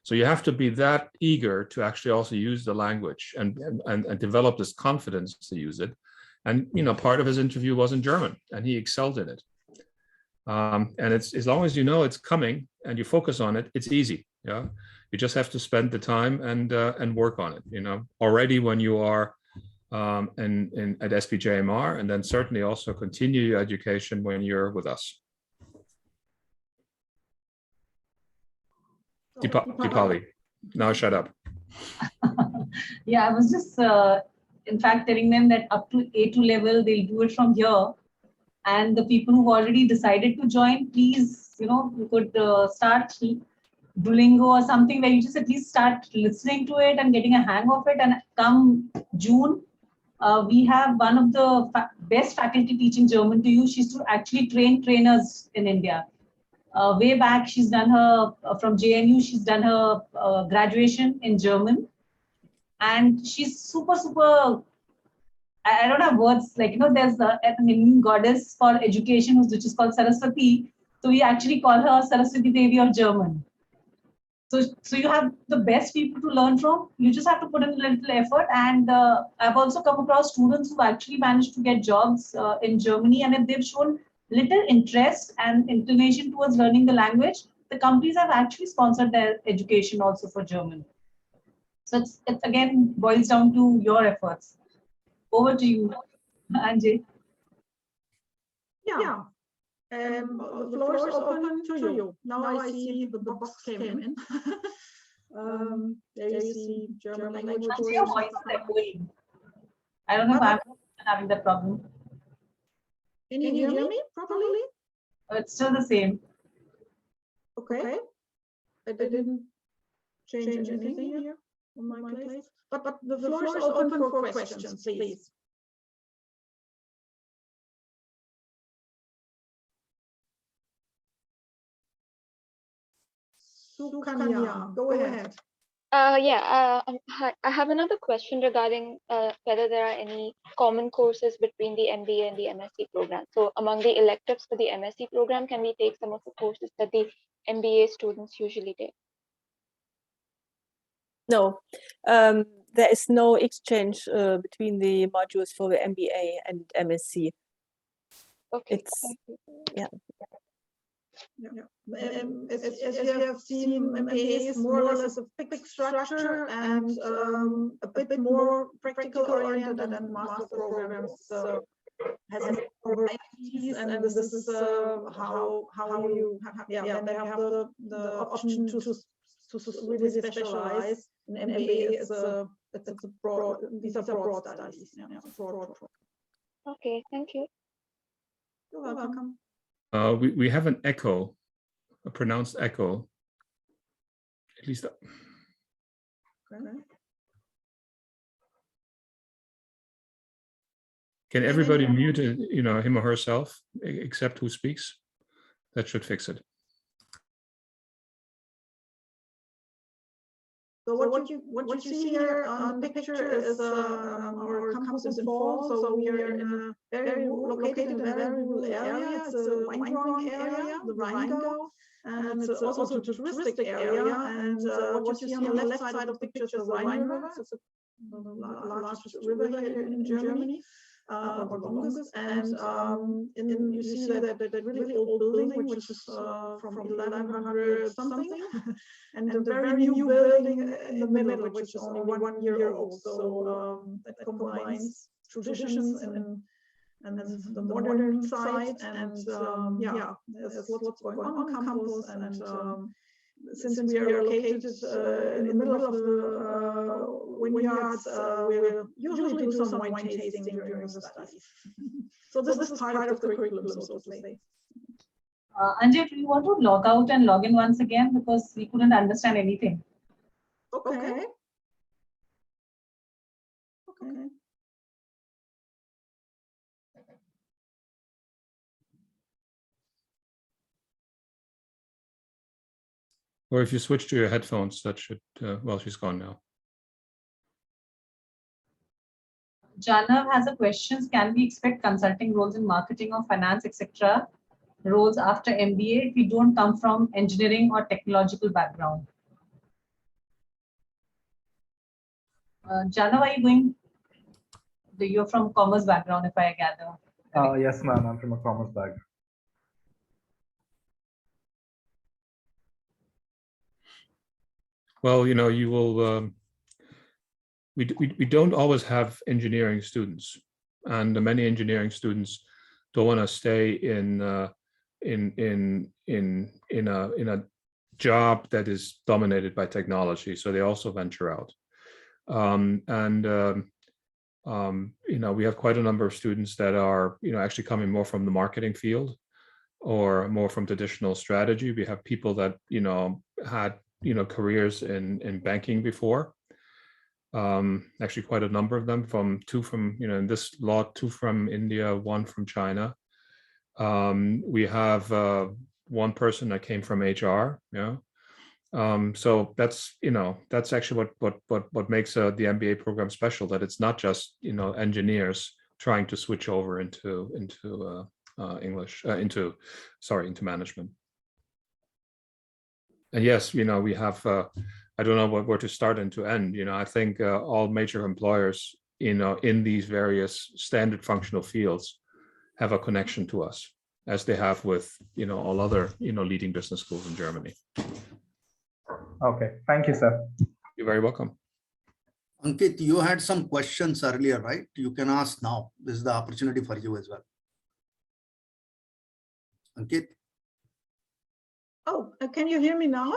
So you have to be that eager to actually also use the language and develop this confidence to use it. And part of his interview was in German, and he excelled in it. And it's, as long as you know it's coming and you focus on it, it's easy. You just have to spend the time and work on it. Already when you are at SPJIMR, and then certainly also continue your education when you're with us. Deepali, now shut up. Yeah, I was just in fact telling them that up to A2 level, they'll do it from here. And the people who've already decided to join, please, you could start Duolingo or something where you just at least start listening to it and getting a hang of it. And come June, we have one of the best faculty teaching German to you. She's to actually train trainers in India. Way back, she's done her, from JNU, she's done her graduation in German. And she's super, I don't have words, like, there's an Indian goddess for education, which is called Saraswati. So we actually call her Saraswati Devi of German. So you have the best people to learn from. You just have to put in a little effort. And I've also come across students who actually managed to get jobs in Germany. And if they've shown little interest and inclination towards learning the language, the companies have actually sponsored their education also for German. So it's again boils down to your efforts. Over to you, Anjay. Yeah. The floor is open to you. Now I see the box came in. There you see German language. Your voice is echoing. I don't know if I'm having that problem. Can you hear me properly? It's still the same. Okay. I didn't change anything here on my place. But the floor is open for questions, please. Sukanya, go ahead. I have another question regarding whether there are any common courses between the MBA and the MSc program. So among the electives for the MSc program, can we take some of the courses that the MBA students usually take? No, there is no exchange between the modules for the MBA and MSc. Okay. As you have seen, MBA is more or less a fixed structure and a bit more practical oriented than master programs has varieties, and this is how you have the option to really specialize. In MBA, it's a broad, these are broad studies. Okay, thank you. You're welcome. We have an echo, a pronounced echo. At least. Can everybody mute, him or herself, except who speaks? That should fix it. So what you see here on the picture is our campus in Fall. So we are in a located in a very rural area. It's a wine growing area, the Rheingau, and it's also a touristic area. And what you see on the left side of the picture is the Rhine River. It's the largest river here in Germany. Or longest, and you see that really old building, which is from 1100 something, and a very new building in the middle, which is only 1 year old. So that combines traditions and the modern side, and there's lots going on campus, and since we are located in the middle of the vineyards, we usually do some wine tasting during the studies. So this is part of the curriculum, so to say. Anjay, do you want to log out and log in once again, because we couldn't understand anything? Okay. Okay. Or if you switch to your headphones, that should, well, she's gone now. Janav has a question. Can we expect consulting roles in marketing or finance, etc. roles after MBA if we don't come from engineering or technological background? Janav, are you going? You're from commerce background, if I gather. Yes, ma'am. I'm from a commerce background. Well, you know, you will. We don't always have engineering students, and many engineering students don't want to stay in a job that is dominated by technology. So they also venture out, you know, we have quite a number of students that are, you know, actually coming more from the marketing field or more from traditional strategy. We have people that, you know, had, you know, careers in banking before. Actually quite a number of them, two from, you know, in this lot, 2 from India, 1 from China. We have one person that came from HR, yeah. So that's, you know, that's actually what makes the MBA program special, that it's not just, you know, engineers trying to switch over into management. And yes, you know, we have, I don't know where to start and to end. You know, I think all major employers, you know, in these various standard functional fields have a connection to us, as they have with, you know, all other, you know, leading business schools in Germany. Okay, thank you, sir. You're very welcome. Ankit, you had some questions earlier, right? You can ask now. This is the opportunity for you as well. Ankit? Oh, can you hear me now?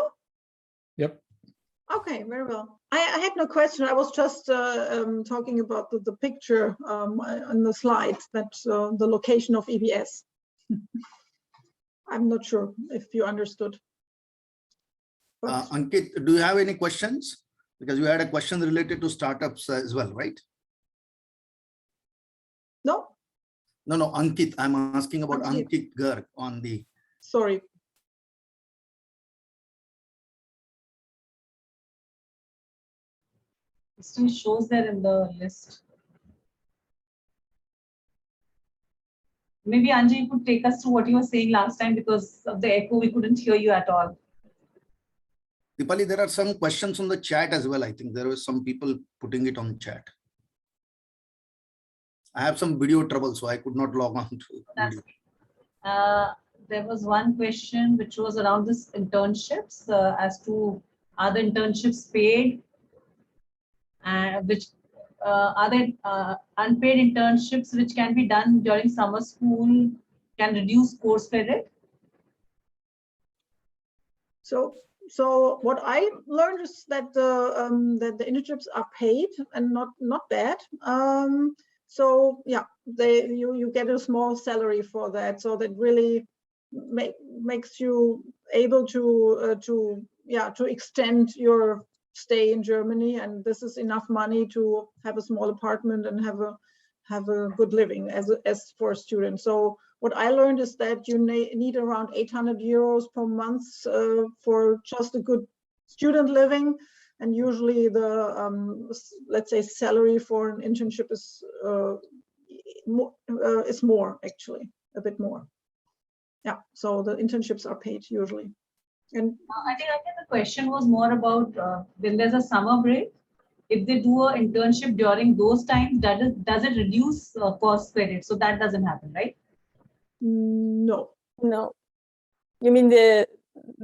Yep. Okay, very well. I had no question. I was just talking about the picture on the slide, that the location of EBS. I'm not sure if you understood. Ankit, do you have any questions? Because you had a question related to startups as well, right? No. No, Ankit. I'm asking about Ankit Garg on the. Sorry. It still shows there in the list. Maybe Anjay, you could take us through what you were saying last time, because of the echo, we couldn't hear you at all. Dipali, there are some questions on the chat as well. I think there were some people putting it on chat. I have some video trouble, so I could not log on to video. There was one question which was around this internships, as to are the internships paid, and which are there unpaid internships which can be done during summer school, can reduce course credit? So what I learned is that the internships are paid and not bad. So yeah, you get a small salary for that. So that really makes you able to extend your stay in Germany, and this is enough money to have a small apartment and have a good living as for a student. So what I learned is that you need around 800 euros per month for just a good student living, and usually the let's say salary for an internship is more, actually, a bit more. Yeah, so the internships are paid usually. And I think the question was more about when there's a summer break, if they do an internship during those times, does it reduce course credit? So that doesn't happen, right? No. You mean the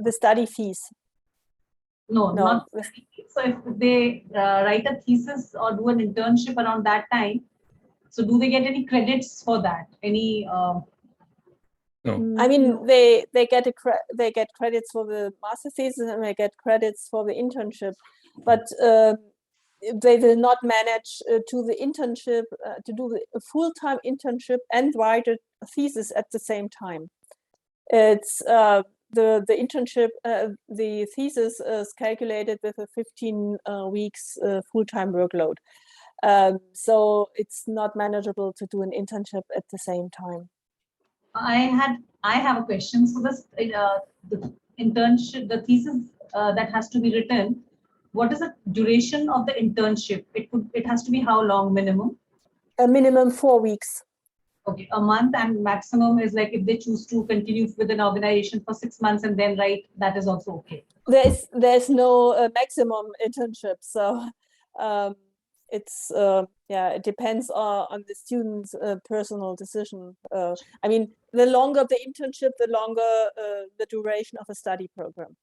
study fees? No, not study fees. So if they write a thesis or do an internship around that time, so do they get any credits for that? Any No. I mean, No. they get credits for the master thesis and they get credits for the internship, but they will not manage to the internship to do a full-time internship and write a thesis at the same time. It's the internship, the thesis is calculated with a 15 weeks full-time workload. So it's not manageable to do an internship at the same time. I have a question. So this the internship, the thesis that has to be written, what is the duration of the internship? It has to be how long minimum? A minimum 4 weeks. Okay, a month, and maximum is like if they choose to continue with an organization for 6 months and then write, that is also okay. There's no maximum internship, so it's yeah, it depends on the student's personal decision. I mean, the longer the internship, the longer the duration of a study program,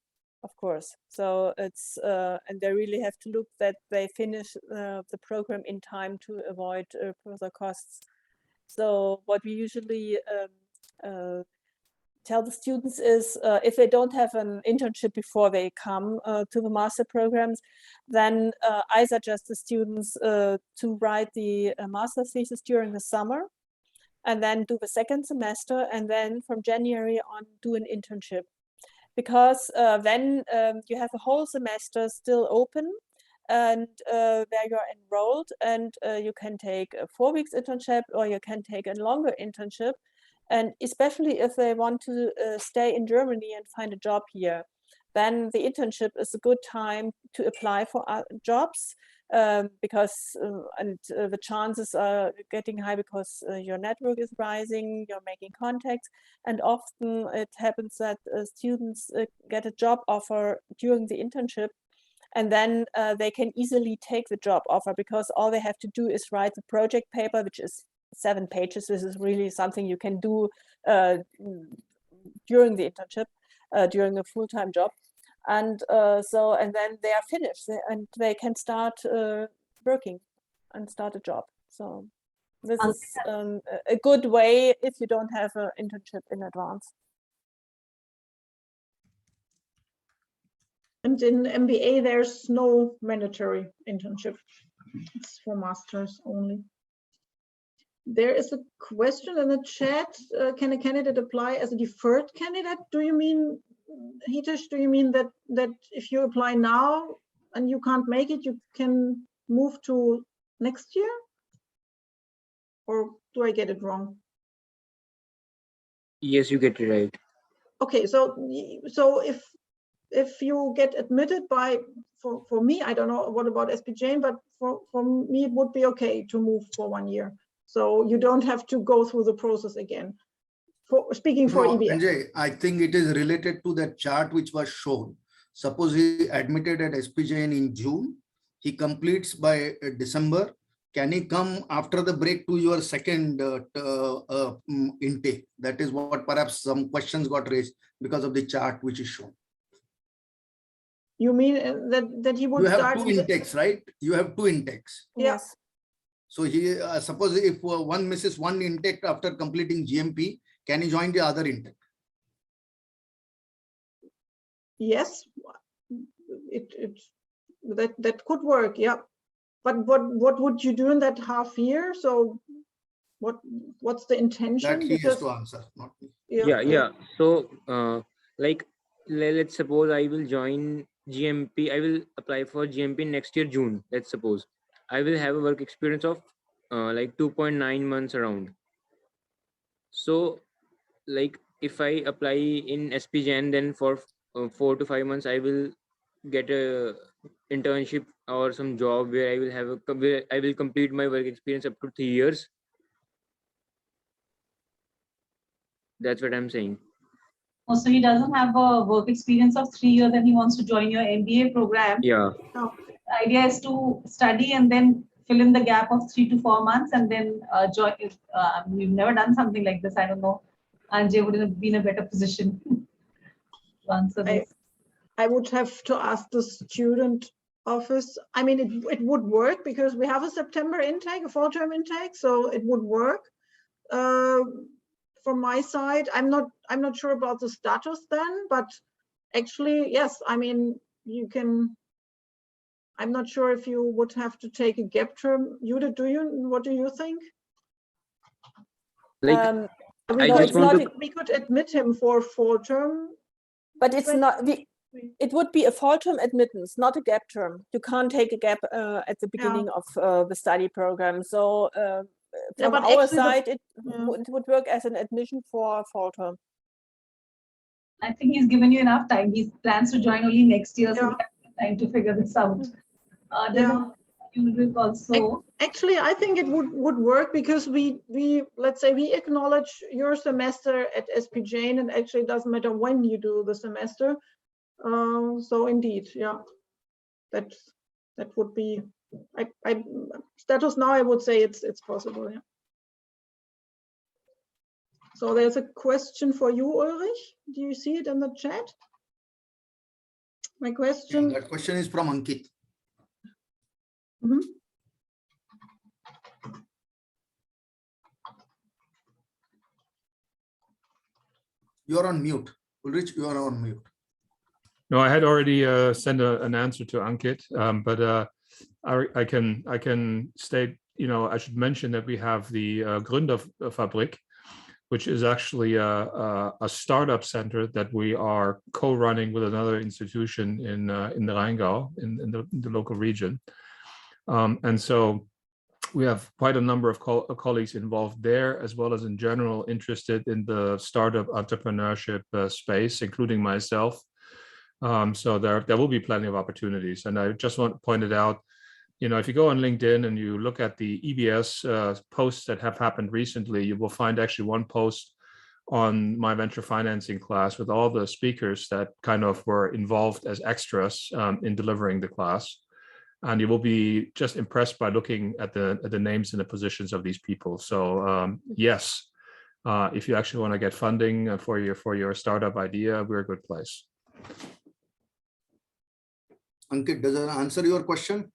of course. So it's and they really have to look that they finish the program in time to avoid further costs. So what we usually tell the students is if they don't have an internship before they come to the master programs, then I suggest the students to write the master thesis during the summer and then do the second semester, and then from January on do an internship. Because then you have a whole semester still open and where you're enrolled, and you can take a 4 weeks internship or you can take a longer internship. And especially if they want to stay in Germany and find a job here, then the internship is a good time to apply for jobs because the chances are getting high because your network is rising, you're making contacts, and often it happens that students get a job offer during the internship, and then they can easily take the job offer because all they have to do is write the project paper, which is 7 pages. This is really something you can do during the internship, during a full-time job. And and then they are finished and they can start working and start a job. So this is a good way if you don't have an internship in advance. And in MBA, there's no mandatory internship. It's for masters only. There is a question in the chat. Can a candidate apply as a deferred candidate? Do you mean, Hitesh, do you mean that if you apply now and you can't make it, you can move to next year? Or do I get it wrong? Yes, you get it right. Okay, so if you get admitted by, for me, I don't know what about SPJIMR, but for me, it would be okay to move for 1 year. So you don't have to go through the process again. Speaking for EBS. Sanjay, I think it is related to that chart which was shown. Suppose he admitted at SPJIMR in June, he completes by December. Can he come after the break to your second intake? That is what perhaps some questions got raised because of the chart which is shown. You mean that he would start? You have 2 intakes, right? You have 2 intakes. Yes. So he suppose if one misses 1 intake after completing GMP, can he join the other intake? Yes, that could work. Yeah, but what would you do in that half year? So what's the intention? That he has to answer, not me. Yeah. So like let's suppose I will join GMP. I will apply for GMP next year June. Let's suppose I will have a work experience of like 2.9 months around. So like if I apply in SPJIMR, then for 4 to 5 months I will get a internship or some job where I will have where I will complete my work experience up to 3 years. That's what I'm saying. Oh, so he doesn't have a work experience of 3 years and he wants to join your MBA program. Yeah. No. The idea is to study and then fill in the gap of 3 to 4 months and then join. We've never done something like this. I don't know. Anjay would have been in a better position to answer this. I would have to ask the student office. I mean, it would work because we have a September intake, a fall-term intake, so it would work. from my side. I'm not sure about the status then, but actually, yes, I mean, you can. I'm not sure if you would have to take a gap term. Judith, what do you think? Like, we could admit him for full term. But it's not, it would be a full term admittance, not a gap term. You can't take a gap at the beginning of the study program. So from our side, it would work as an admission for full term. I think he's given you enough time. He plans to join only next year, so we have time to figure this out. Also. Actually, I think it would work because we let's say we acknowledge your semester at SPJIMR, and actually it doesn't matter when you do the semester. So indeed, yeah, that would be status now. I would say it's possible. Yeah. So there's a question for you, Ulrich. Do you see it in the chat? My question. That question is from Ankit. Mm-hmm. You are on mute. Ulrich, you are on mute. No, I had already sent an answer to Ankit, but I can state, I should mention that we have the Gründerfabrik, which is actually a startup center that we are co-running with another institution in the Rheingau, in the local region. And so we have quite a number of colleagues involved there, as well as in general interested in the startup entrepreneurship space, including myself. So there will be plenty of opportunities. And I just want to point it out, if you go on LinkedIn and you look at the EBS posts that have happened recently, you will find actually one post on my venture financing class with all the speakers that kind of were involved as extras in delivering the class. And you will be just impressed by looking at the names and the positions of these people. So yes, if you actually want to get funding for your startup idea, we're a good place. Ankit, does that answer your question?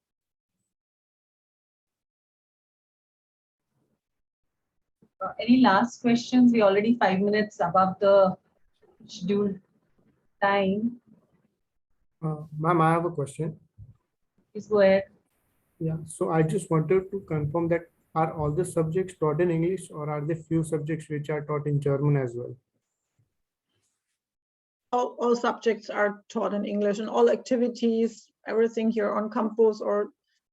Any last questions? We're already 5 minutes above the scheduled time. Ma'am, I have a question. Please go ahead. Yeah, so I just wanted to confirm that are all the subjects taught in English, or are there few subjects which are taught in German as well? All subjects are taught in English, and all activities, everything here on campus or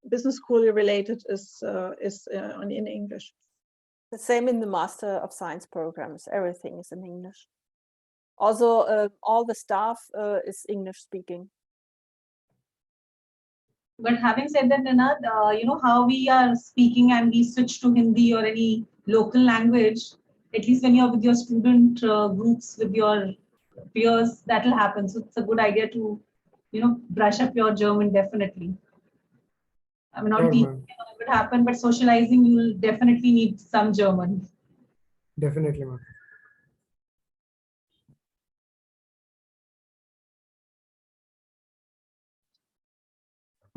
business school related is in English. The same in the Master of Science programs. Everything is in English. Also, all the staff is English speaking. But having said that, Ninad, how we are speaking and we switch to Hindi or any local language, at least when you're with your student groups, with your peers, that will happen. So it's a good idea to, brush up your German, definitely. I mean, not teaching it would happen, but socializing, you'll definitely need some German. Definitely, ma'am.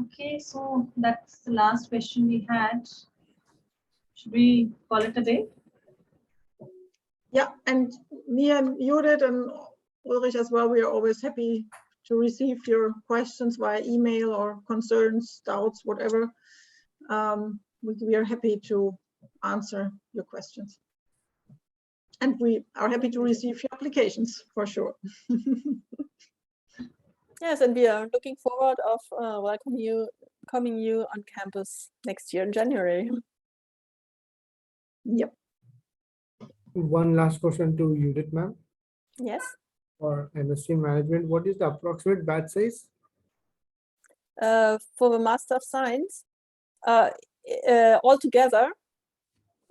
Okay, so that's the last question we had. Should we call it a day? Yeah, and me and Judith and Ulrich as well, we are always happy to receive your questions via email or concerns, doubts, whatever. We are happy to answer your questions. And we are happy to receive your applications for sure. Yes, and we are looking forward of welcoming you on campus next year in January. Yep. One last question to Judith, ma'am. Yes. For MSc Management, what is the approximate batch size? For the Master of Science, altogether,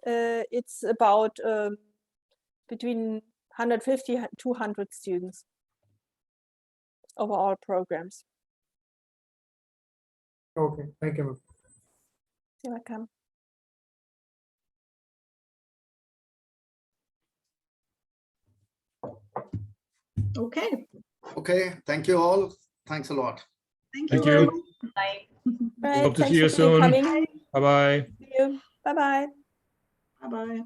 it's about between 150 and 200 students over all programs. Okay, thank you, ma'am. You're welcome. Okay. Okay, thank you all. Thanks a lot. Thank you. Bye. Right, Hope to thanks see you for soon. coming. Bye-bye. See you. Bye-bye. Bye-bye.